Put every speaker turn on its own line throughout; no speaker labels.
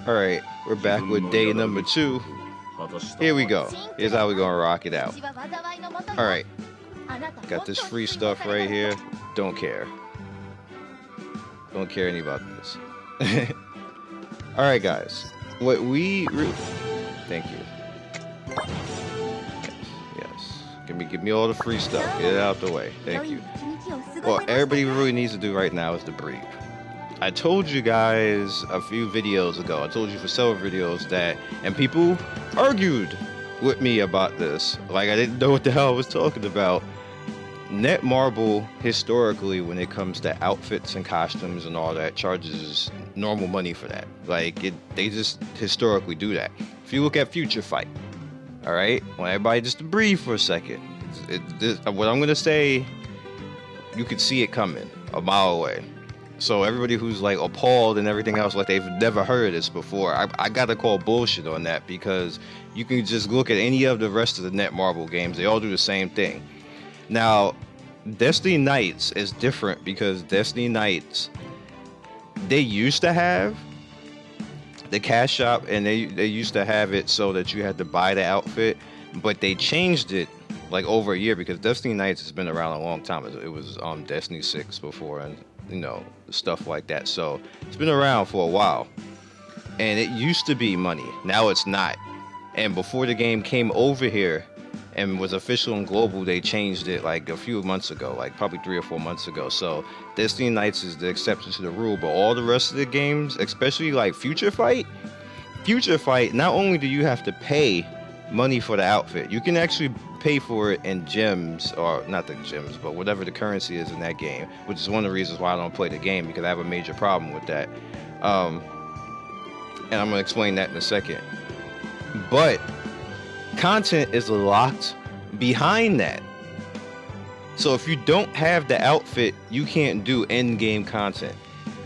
Alright, we're back with day number 2. Here we go. Here's how we're gonna rock it out. Alright, got this free stuff right here. Don't care. Don't care any about this. Alright guys, what we... Thank you. Yes. Give me all the free stuff. Get it out the way. Thank you. What everybody really needs to do right now is to breathe. I told you guys a few videos ago, I told you for several videos that, and people argued with me about this. Like, I didn't know what the hell I was talking about. Netmarble, historically, when it comes to outfits and costumes and all that, charges normal money for that. Like, they just historically do that. If you look at Future Fight, alright? Want everybody just to breathe for a second. What I'm going to say, you could see it coming a mile away. So everybody who's like appalled and everything else, like they've never heard of this before, I gotta call bullshit on that, because you can just look at any of the rest of the Netmarble games. They all do the same thing. Now, Destiny Knights is different, because Destiny Knights, they used to have the cash shop, and they used to have it so that you had to buy the outfit, but they changed it like over a year, because Destiny Knights has been around a long time. It was Destiny 6 before, and you know, stuff like that. So it's been around for a while, and it used to be money. Now it's not. And before the game came over here and was official and global, they changed it like a few months ago, like probably 3 or 4 months ago. So Destiny Knights is the exception to the rule, but all the rest of the games, especially like Future Fight, not only do you have to pay money for the outfit, you can actually pay for it in gems, or not the gems, but whatever the currency is in that game, which is one of the reasons why I don't play the game, because I have a major problem with that. And I'm gonna explain that in a second. But content is locked behind that. So if you don't have the outfit, you can't do in-game content.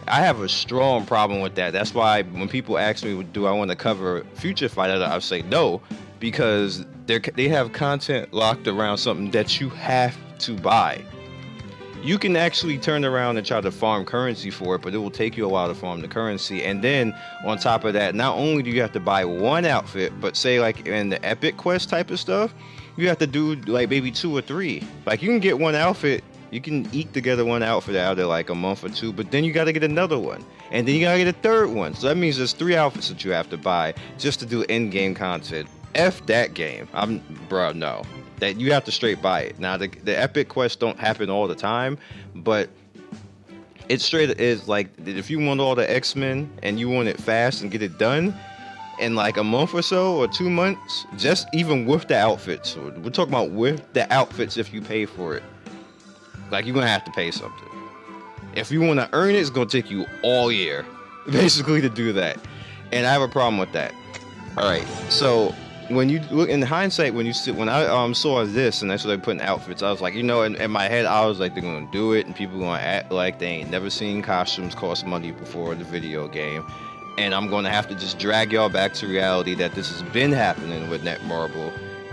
I have a strong problem with that. That's why when people ask me, do I want to cover Future Fight, I say no, because they have content locked around something that you have to buy. You can actually turn around and try to farm currency for it, but it will take you a while to farm the currency. And then on top of that, not only do you have to buy one outfit, but say like in the epic quest type of stuff, you have to do like maybe 2 or 3. Like, you can get one outfit, you can eke together one outfit out of like a month or 2, but then you got to get another one, and then you got to get a third one. So that means there's 3 outfits that you have to buy just to do in-game content. F that game. Bro, no. That you have to straight buy it. Now, the epic quests don't happen all the time, but it straight is like, if you want all the X-Men and you want it fast and get it done in like a month or so, or 2 months, just even with the outfits. We're talking about with the outfits. If you pay for it, like, you're gonna have to pay something. If you want to earn it, it's gonna take you all year, basically, to do that. And I have a problem with that. All right, so when you look in hindsight, when I saw this and I started putting outfits, I was like, you know, in my head, I was like, they're gonna do it, and people gonna act like they ain't never seen costumes cost money before the video game, and I'm gonna have to just drag y'all back to reality that this has been happening with Netmarble,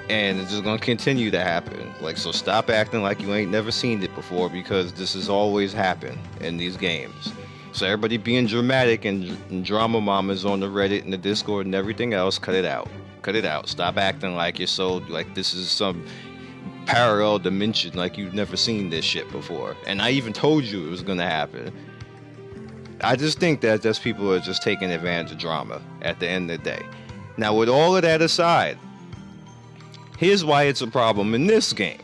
and it's just gonna continue to happen. Like, so stop acting like you ain't never seen it before, because this has always happened in these games. So everybody being dramatic and drama mamas on the Reddit and the Discord and everything else, cut it out. Cut it out. Stop acting like you're so, like this is some parallel dimension, like you've never seen this shit before. And I even told you it was gonna happen. I just think that just people are just taking advantage of drama at the end of the day. Now, with all of that aside, here's why it's a problem in this game.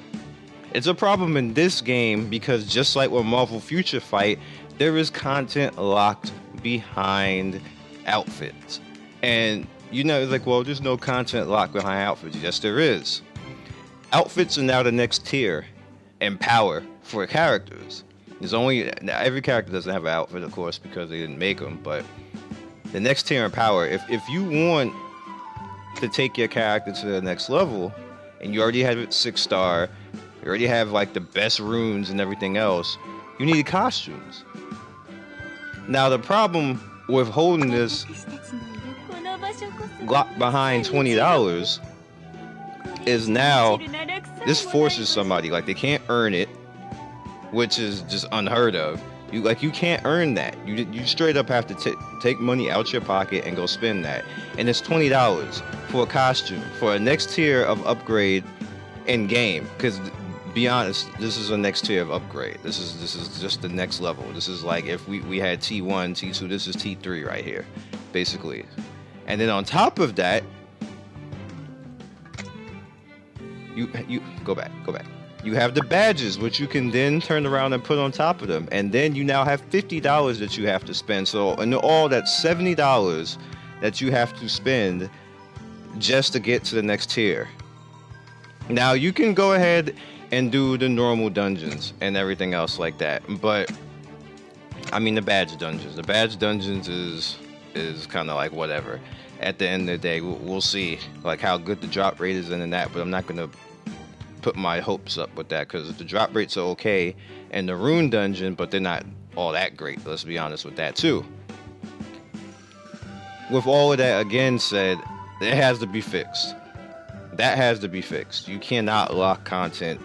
It's a problem in this game because, just like with Marvel Future Fight, there is content locked behind outfits. And you know, it's like, well, there's no content locked behind outfits. Yes, there is. Outfits are now the next tier in power for characters. There's only, every character doesn't have an outfit, of course, because they didn't make them, but the next tier in power, if you want to take your character to the next level, and you already have it 6-star, you already have like the best runes and everything else, you need costumes. Now, the problem with holding this locked behind $20 is now this forces somebody, like, they can't earn it, which is just unheard of. You can't earn that. You straight up have to take money out your pocket and go spend that. And it's $20 for a costume for a next tier of upgrade in game. Because be honest, this is a next tier of upgrade. This is just the next level. This is like if we had T1, T2. This is T3 right here, basically. And then on top of that, you go back. You have the badges, which you can then turn around and put on top of them. And then you now have $50 that you have to spend. So in all, that's $70 that you have to spend just to get to the next tier. Now, you can go ahead and do the normal dungeons and everything else like that. But, I mean, the badge dungeons. The badge dungeons is kind of like whatever. At the end of the day, we'll see like how good the drop rate is in that. But I'm not going to put my hopes up with that, because the drop rates are okay in the rune dungeon, but they're not all that great. Let's be honest with that too. With all of that again said, it has to be fixed. That has to be fixed. You cannot lock content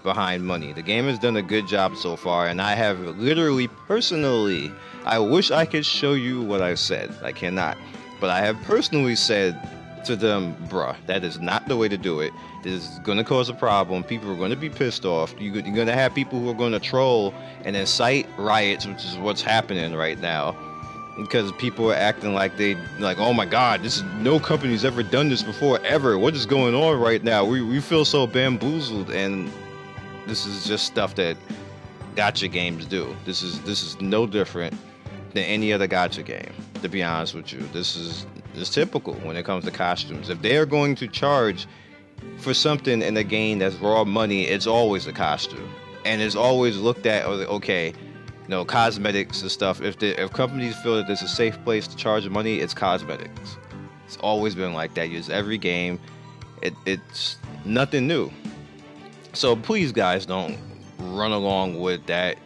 behind money. The game has done a good job so far, and I have literally personally, I wish I could show you what I said. I cannot, but I have personally said to them, bruh, that is not the way to do it. This is going to cause a problem. People are going to be pissed off. You're going to have people who are going to troll and incite riots, which is what's happening right now, because people are acting like oh my god, no company's ever done this before ever. What is going on right now? We feel so bamboozled, and this is just stuff that gacha games do. This is no different than any other gacha game, to be honest with you. This is typical when it comes to costumes. If they are going to charge for something in a game that's raw money, it's always a costume, and it's always looked at, okay, cosmetics and stuff. If companies feel that there's a safe place to charge money, it's cosmetics. It's always been like that. Use every game. It's nothing new. So please, guys, don't run along with that,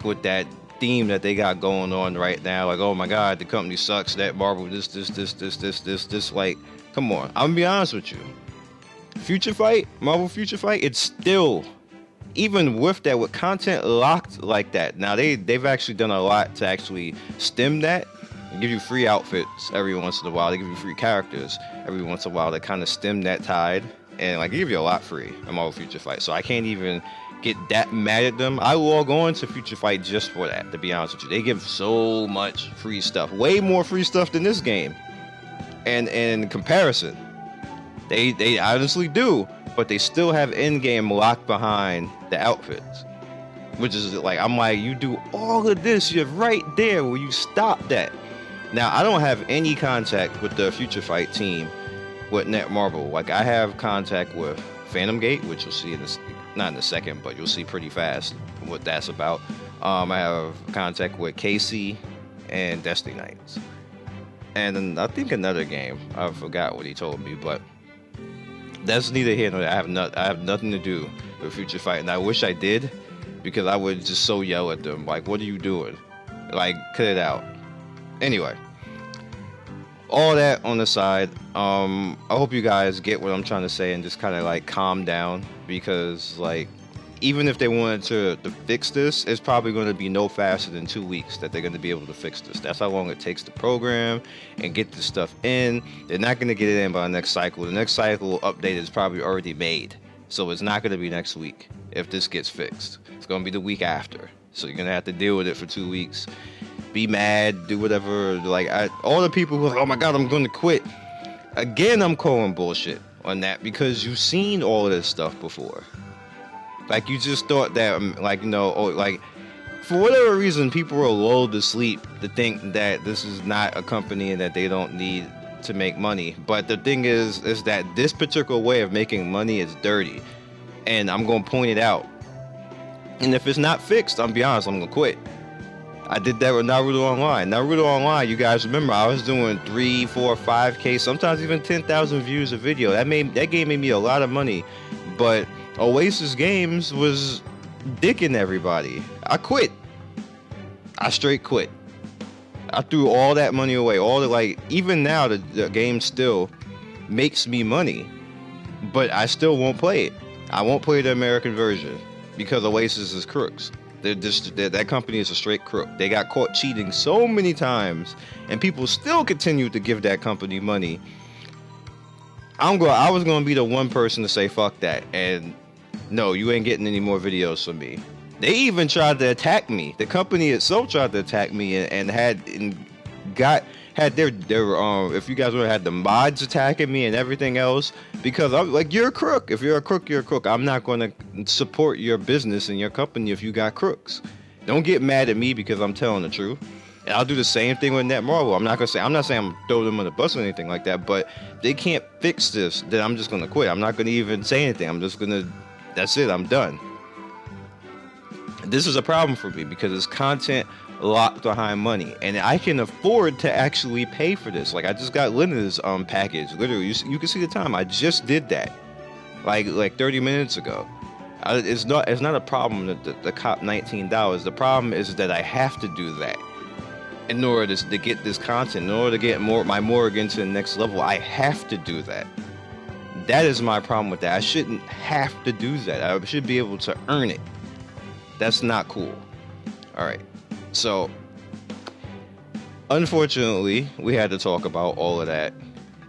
with that theme that they got going on right now. Like, oh my god, the company sucks. That Marvel, this. Like, come on. I'm gonna be honest with you. Marvel Future Fight, it's still, even with that, with content locked like that. Now they've actually done a lot to actually stem that and give you free outfits every once in a while. They give you free characters every once in a while to kind of stem that tide, and they give you a lot free in Marvel Future Fight. So I can't even get that mad at them. I log on to Future Fight just for that, to be honest with you. They give so much free stuff, way more free stuff than this game, and in comparison, they honestly do. But they still have in-game locked behind the outfits, which is like, I'm like, you do all of this, you're right there where you stop that. Now, I don't have any contact with the Future Fight team with Netmarble. Like, I have contact with Phantom Gate, which you'll see not in a second, but you'll see pretty fast what that's about. I have contact with Casey and Destiny Knights, and then I think another game. I forgot what he told me, but that's neither here nor there. I have nothing to do with Future Fight, and I wish I did, because I would just so yell at them, like, what are you doing? Like, cut it out. Anyway, all that on the side, I hope you guys get what I'm trying to say and just kind of like calm down, because like, even if they wanted to fix this, it's probably going to be no faster than 2 weeks that they're going to be able to fix this. That's how long it takes to program and get this stuff in. They're not going to get it in by the next cycle. The next cycle update is probably already made, so it's not going to be next week if this gets fixed. It's going to be the week after, so you're going to have to deal with it for 2 weeks. Be mad, do whatever. Like, all the people who are like, oh my god, I'm going to quit. Again, I'm calling bullshit on that, because you've seen all of this stuff before. Like, you just thought that, like, for whatever reason, people were lulled to sleep to think that this is not a company and that they don't need to make money. But the thing is that this particular way of making money is dirty, and I'm going to point it out. And if it's not fixed, I'll be honest, I'm going to quit. I did that with Naruto Online. Naruto Online, you guys remember, I was doing 3, 4, 5K, sometimes even 10,000 views a video. That game made me a lot of money, but Oasis Games was dicking everybody. I quit. I straight quit. I threw all that money away. Even now, the game still makes me money, but I still won't play it. I won't play the American version because Oasis is crooks. That company is a straight crook. They got caught cheating so many times, and people still continue to give that company money. I was gonna be the one person to say fuck that, and no, you ain't getting any more videos from me. They even tried to attack me. The company itself tried to attack me and had their if you guys would have had the mods attacking me and everything else, because I'm like, you're a crook. If you're a crook, you're a crook. I'm not gonna support your business and your company if you got crooks. Don't get mad at me because I'm telling the truth. And I'll do the same thing with Netmarble. I'm not saying I'm throwing them on the bus or anything like that, but they can't fix this, then I'm just gonna quit. I'm not gonna even say anything. That's it, I'm done. This is a problem for me because it's content locked behind money, and I can afford to actually pay for this. Like, I just got Linda's package. Literally, you can see the time. I just did that like 30 minutes ago. It's not a problem that the cop $19. The problem is that I have to do that in order to get this content, in order to get my Morgan to the next level. I have to do that. That is my problem with that. I shouldn't have to do that. I should be able to earn it. That's not cool. All right. So, unfortunately, we had to talk about all of that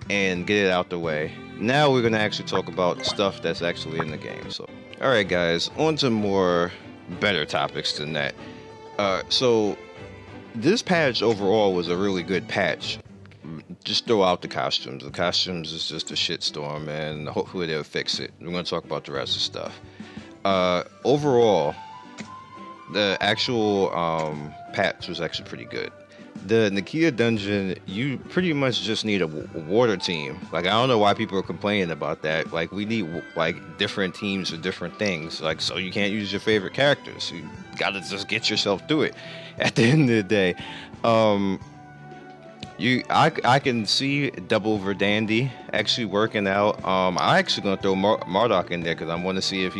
and get it out the way. Now we're going to actually talk about stuff that's actually in the game. So, all right, guys, on to more better topics than that. So, this patch overall was a really good patch. Just throw out the costumes. The costumes is just a shitstorm, and hopefully they'll fix it. We're going to talk about the rest of the stuff. Overall, the actual patch was actually pretty good. The Nakia dungeon, you pretty much just need a water team. Like, I don't know why people are complaining about that. Like, we need like different teams for different things. Like, so you can't use your favorite characters. You gotta just get yourself through it. At the end of the day, I can see Double Verdandi actually working out. I'm actually gonna throw Marduk in there because I want to see if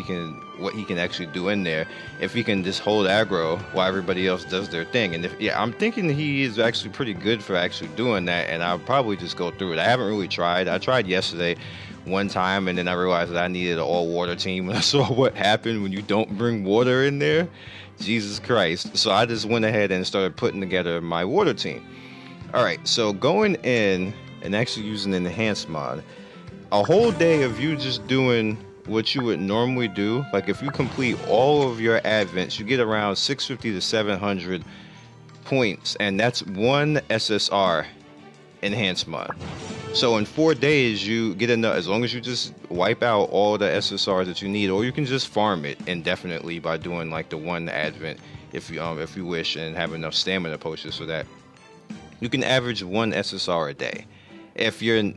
what he can actually do in there. If he can just hold aggro while everybody else does their thing. And I'm thinking he is actually pretty good for actually doing that. And I'll probably just go through it. I haven't really tried. I tried yesterday one time, and then I realized that I needed an all water team when I saw what happened when you don't bring water in there. Jesus Christ! So I just went ahead and started putting together my water team. Alright, so going in and actually using an Enhancemon, a whole day of you just doing what you would normally do, like if you complete all of your advents, you get around 650 to 700 points, and that's one SSR Enhancemon. So in 4 days, you get enough, as long as you just wipe out all the SSRs that you need, or you can just farm it indefinitely by doing like the one advent if you wish, and have enough stamina potions for that. You can average one SSR a day. If you're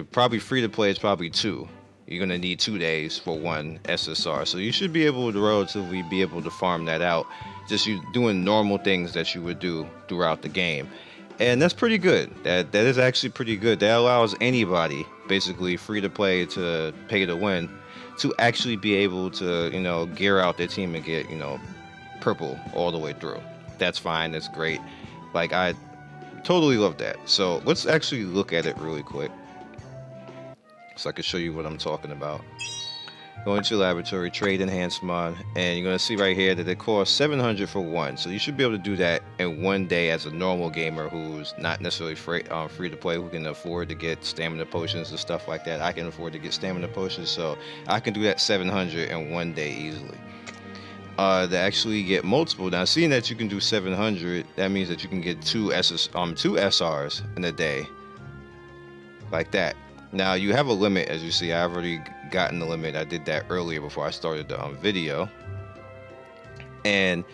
probably free to play, it's probably 2. You're gonna need 2 days for one SSR. So you should be able to relatively be able to farm that out. Just you doing normal things that you would do throughout the game. And that's pretty good. That is actually pretty good. That allows anybody, basically free to play to pay to win, to actually be able to, gear out their team and get, purple all the way through. That's fine. That's great. Like, I totally love that. So let's actually look at it really quick so I can show you what I'm talking about. Go into laboratory, trade Enhancemon, and you're going to see right here that it costs 700 for one. So you should be able to do that in 1 day as a normal gamer who's not necessarily free to play, who can afford to get stamina potions and stuff like that. I can afford to get stamina potions, so I can do that 700 in 1 day easily. To actually get multiple, now seeing that you can do 700, that means that you can get two SRs in a day, like that. Now you have a limit, as you see. I've already gotten the limit. I did that earlier before I started the video. And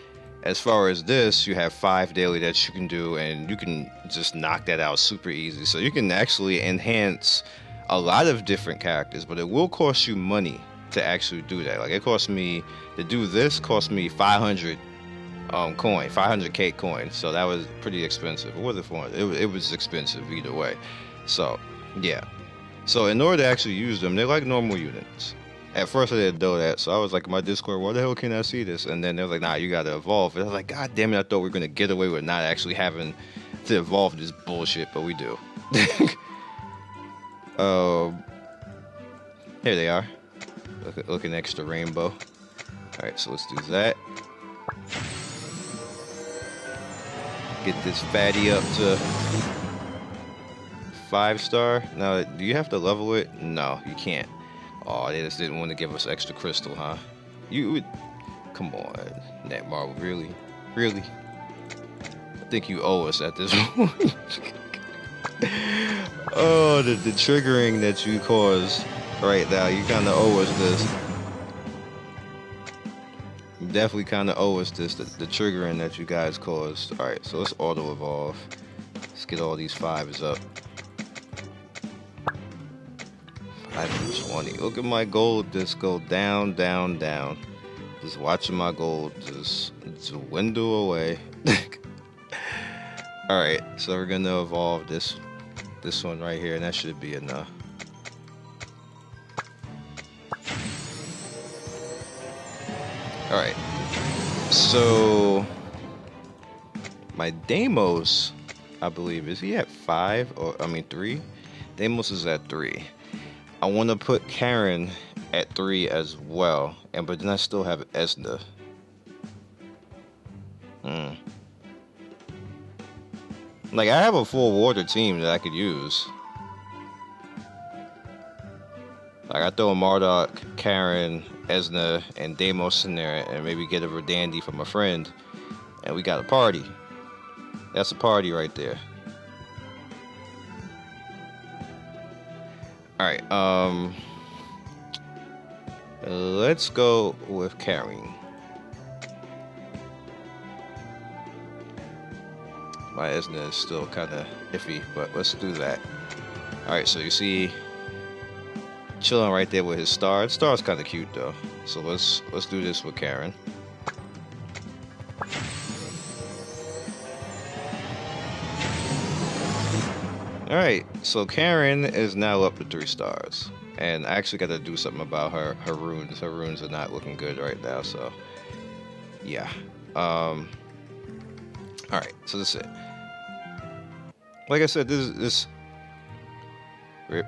as far as this, you have 5 daily that you can do, and you can just knock that out super easy. So you can actually enhance a lot of different characters, but it will cost you money to actually do that. Like, it cost me to do this, cost me 500 500k coins. So that was pretty expensive. It wasn't fun. It was expensive either way. So yeah. So in order to actually use them, they're like normal units. At first I didn't know that, so I was like in my Discord, why the hell can I see this? And then they were like, nah, you gotta evolve. And I was like, god damn it, I thought we were gonna get away with not actually having to evolve this bullshit, but we do. Here they are. Looking extra rainbow. Alright, so let's do that. Get this fatty up to 5-star. Now, do you have to level it? No, you can't. Oh, they just didn't want to give us extra crystal, huh? You would... Come on, Net Marble, really? Really? I think you owe us at this point. Oh, the triggering that you caused right now. You kind of owe us this. You definitely kind of owe us this, the triggering that you guys caused. Alright, so let's auto-evolve. Let's get all these 5s up. 520. Look at my gold just go down, down, down. Just watching my gold just dwindle away. Alright, so we're gonna evolve this one right here, and that should be enough. Alright, so my Deimos, I believe, is he at 5 or 3? Deimos is at 3. I want to put Karen at 3 as well, but then I still have Esna. Like, I have a full water team that I could use. Like, I throw a Marduk, Karen, Esna, and Deimos in there, and maybe get a Verdandi from a friend, and we got a party. That's a party right there. Alright, let's go with Karen. My Esna is still kind of iffy, but let's do that. Alright, so you see, chilling right there with his star. His star's kind of cute though. So let's do this with Karen. Alright, so Karen is now up to 3 stars. And I actually got to do something about her runes. Her runes are not looking good right now, so yeah. Alright, so that's it. Like I said, this rip.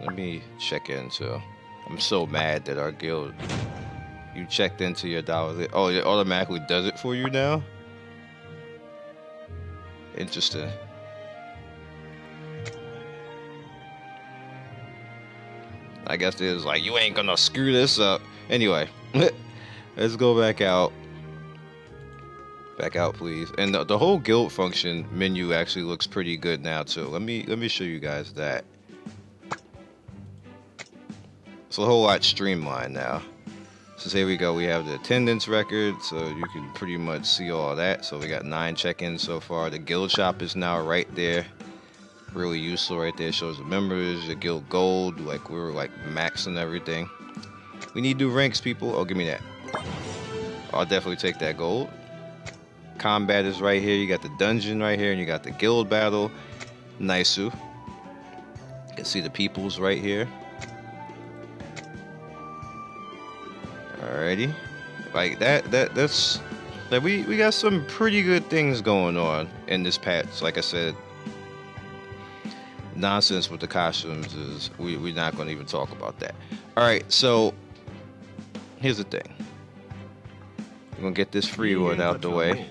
Let me check in too. I'm so mad that our guild, you checked into your dollars. Oh, it automatically does it for you now? Interesting. I guess it was like, you ain't gonna screw this up. Anyway, let's go back out. Back out, please. And the whole guild function menu actually looks pretty good now too. Let me show you guys that. It's a whole lot streamlined now. So here we go. We have the attendance record, so you can pretty much see all that. So we got 9 check-ins so far. The guild shop is now right there. Really useful right there. Shows the members, the guild gold. Like, we were like maxing everything. We need new ranks, people. Oh, give me that. I'll definitely take that gold. Combat is right here. You got the dungeon right here, and you got the guild battle. Naisu. You can see the peoples right here. Alrighty. Like that's like we got some pretty good things going on in this patch. Like I said, nonsense with the costumes is we're not going to even talk about that. Alright, so here's the thing. We're gonna get this free one out the way.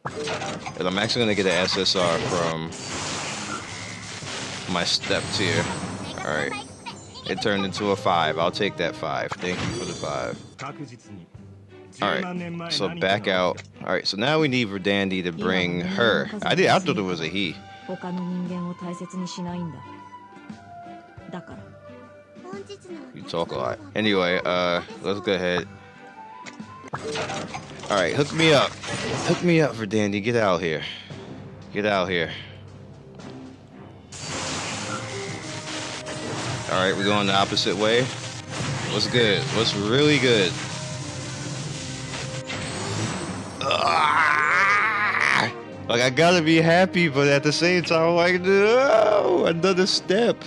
And I'm actually gonna get an SSR from my step tier. Alright. It turned into a 5. I'll take that 5. Thank you for the 5. Alright. So back out. Alright, so now we need Verdandi to bring her. I thought it was a he. You talk a lot. Anyway, let's go ahead. Alright, hook me up. Hook me up, Verdandi. Get out here. Get out here. Alright, we're going the opposite way. What's good? What's really good? Like, I gotta be happy, but at the same time, I'm like, no, another step.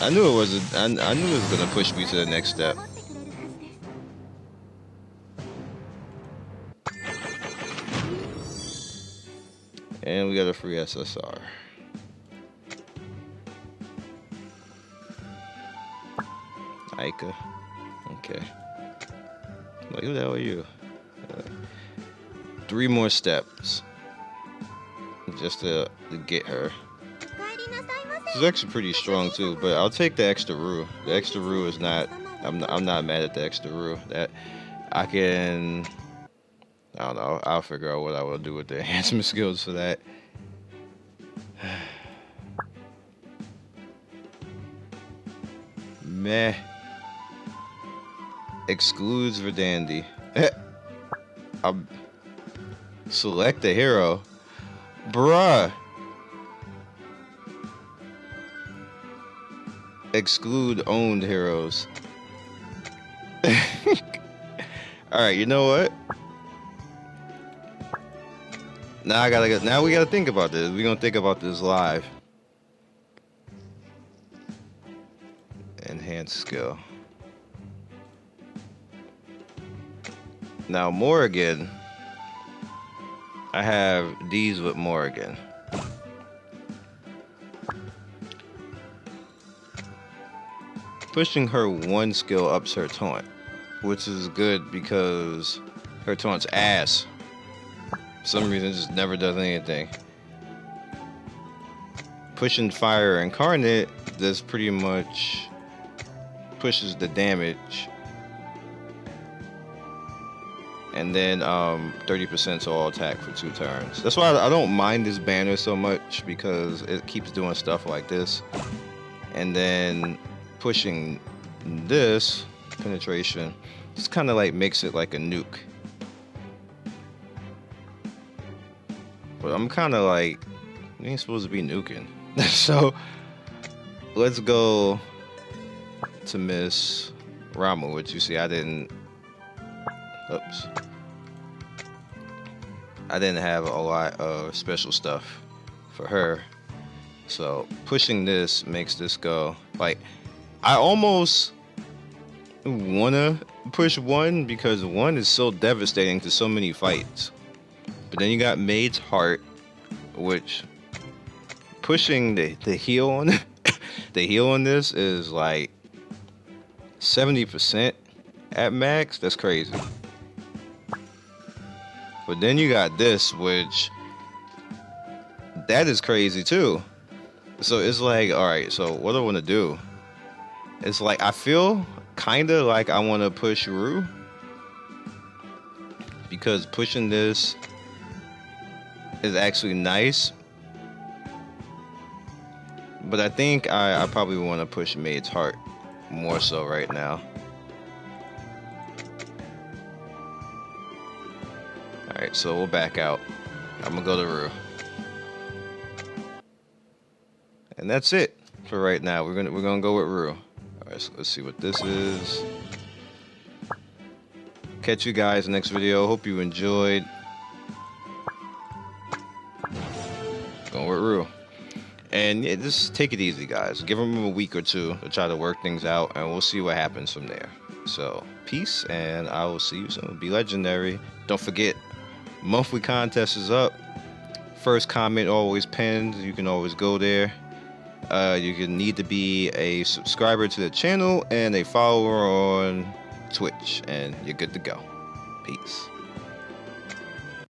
I knew it was I knew it was gonna push me to the next step. And we got a free SSR. Aika. Okay. Like, who the hell are you? 3 more steps just to get her. She's actually pretty strong too, but I'll take the extra rue. The extra rue is not. I'm not mad at the extra rue. That I can. I don't know. I'll figure out what I will do with the enhancement skills for that. Meh. Excludes Verdandi. Select a hero. Bruh. Exclude owned heroes. Alright, you know what? Now now we gotta think about this. We're gonna think about this live. Enhanced skill. Now Morrigan. I have these with Morrigan. Pushing her 1 skill ups her taunt, which is good because her taunt's ass. For some reason, it just never does anything. Pushing Fire Incarnate, this pretty much pushes the damage. And then 30% to all attack for 2 turns. That's why I don't mind this banner so much, because it keeps doing stuff like this. And then pushing this penetration just kind of like makes it like a nuke. But I'm kind of like, you ain't supposed to be nuking. So let's go to Miss Ramu, which you see I didn't. Oops. I didn't have a lot of special stuff for her. So pushing this makes this go. Like, I almost wanna push 1 because 1 is so devastating to so many fights. But then you got Maid's Heart, which pushing the heal on the heal on this is like 70% at max. That's crazy. But then you got this, which that is crazy too. So it's like, all right, so what do I want to do? It's like, I feel kind of like I want to push Rue, because pushing this is actually nice. But I think I probably want to push Maid's Heart more so right now. Alright, so we'll back out. I'm gonna go to Rue. And that's it for right now. We're gonna go with Rue. Alright, so let's see what this is. Catch you guys next video. Hope you enjoyed. Going with Rue. And yeah, just take it easy, guys. Give them a week or 2 to try to work things out, and we'll see what happens from there. So, peace, and I will see you soon. Be legendary. Don't forget, monthly contest is up. First comment always pinned. You can always go there. You can need to be a subscriber to the channel and a follower on Twitch, and you're good to go. Peace.